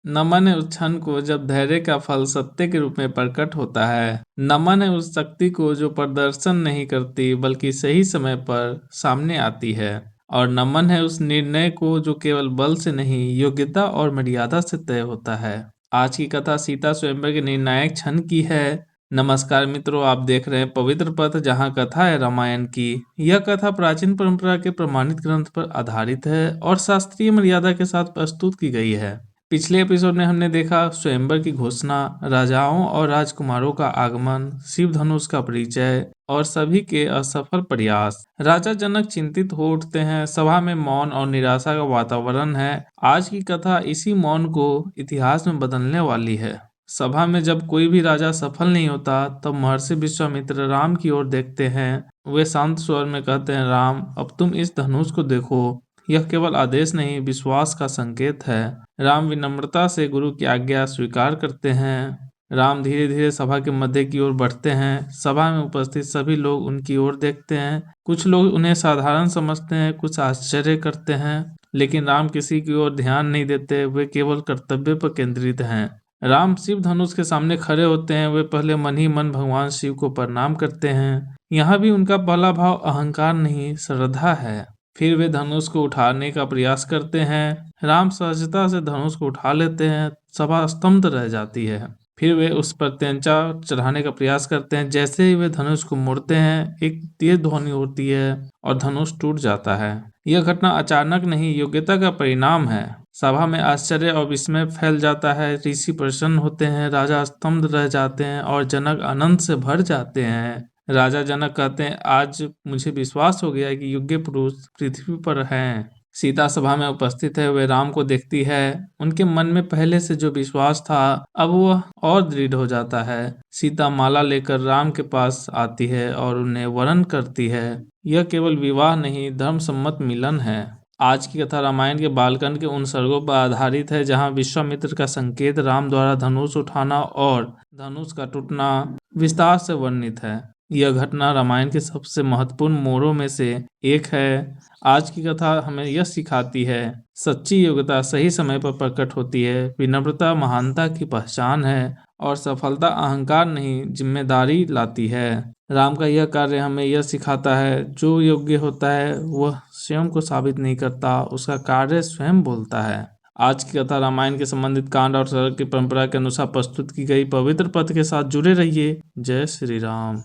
नमन है उस क्षण को जब धैर्य का फल सत्य के रूप में प्रकट होता है। नमन है उस शक्ति को जो प्रदर्शन नहीं करती बल्कि सही समय पर सामने आती है। और नमन है उस निर्णय को जो केवल बल से नहीं योग्यता और मर्यादा से तय होता है। आज की कथा सीता स्वयंवर के निर्णायक क्षण की है। नमस्कार मित्रों, आप देख रहे हैं पवित्र पथ, जहां कथा है रामायण की। यह कथा प्राचीन परंपरा के प्रमाणित ग्रंथ पर आधारित है और शास्त्रीय मर्यादा के साथ प्रस्तुत की गई है। पिछले एपिसोड में हमने देखा स्वयंवर की घोषणा, राजाओं और राजकुमारों का आगमन, शिव धनुष का परिचय और सभी के असफल प्रयास। राजा जनक चिंतित हो उठते हैं। सभा में मौन और निराशा का वातावरण है। आज की कथा इसी मौन को इतिहास में बदलने वाली है। सभा में जब कोई भी राजा सफल नहीं होता तब महर्षि विश्वामित्र राम की ओर देखते हैं। वे शांत स्वर में कहते हैं, राम, अब तुम इस धनुष को देखो। यह केवल आदेश नहीं, विश्वास का संकेत है। राम विनम्रता से गुरु की आज्ञा स्वीकार करते हैं। राम धीरे धीरे सभा के मध्य की ओर बढ़ते हैं। सभा में उपस्थित सभी लोग उनकी ओर देखते हैं। कुछ लोग उन्हें साधारण समझते हैं, कुछ आश्चर्य करते हैं, लेकिन राम किसी की ओर ध्यान नहीं देते। वे केवल कर्तव्य पर केंद्रित हैं। राम शिव धनुष के सामने खड़े होते हैं। वे पहले मन ही मन भगवान शिव को प्रणाम करते हैं। यहाँ भी उनका पहला भाव अहंकार नहीं, श्रद्धा है। फिर वे धनुष को उठाने का प्रयास करते हैं। राम सहजता से धनुष को उठा लेते हैं। सभा स्तब्ध रह जाती है। फिर वे उस पर तेंचा चढ़ाने का प्रयास करते हैं। जैसे ही वे धनुष को मोड़ते हैं, एक तेज ध्वनि होती है और धनुष टूट जाता है। यह घटना अचानक नहीं, योग्यता का परिणाम है। सभा में आश्चर्य और विस्मय फैल जाता है। ऋषि प्रसन्न होते हैं, राजा स्तब्ध रह जाते हैं और जनक आनंद से भर जाते हैं। राजा जनक कहते हैं, आज मुझे विश्वास हो गया है कि योग्य पुरुष पृथ्वी पर हैं। सीता सभा में उपस्थित है। वे राम को देखती है। उनके मन में पहले से जो विश्वास था अब वह और दृढ़ हो जाता है। सीता माला लेकर राम के पास आती है और उन्हें वरण करती है। यह केवल विवाह नहीं, धर्म सम्मत मिलन है। आज की कथा रामायण के बालकांड के उन सर्गों पर आधारित है जहां विश्वामित्र का संकेत, राम द्वारा धनुष उठाना और धनुष का टूटना विस्तार से वर्णित है। यह घटना रामायण के सबसे महत्वपूर्ण मोड़ों में से एक है। आज की कथा हमें यह सिखाती है, सच्ची योग्यता सही समय पर प्रकट होती है। विनम्रता महानता की पहचान है और सफलता अहंकार नहीं, जिम्मेदारी लाती है। राम का यह कार्य हमें यह सिखाता है, जो योग्य होता है वह स्वयं को साबित नहीं करता, उसका कार्य स्वयं बोलता है। आज की कथा रामायण के संबंधित कांड और सर्ग की परंपरा के अनुसार प्रस्तुत की गई। पवित्र पथ के साथ जुड़े रहिए। जय श्री राम।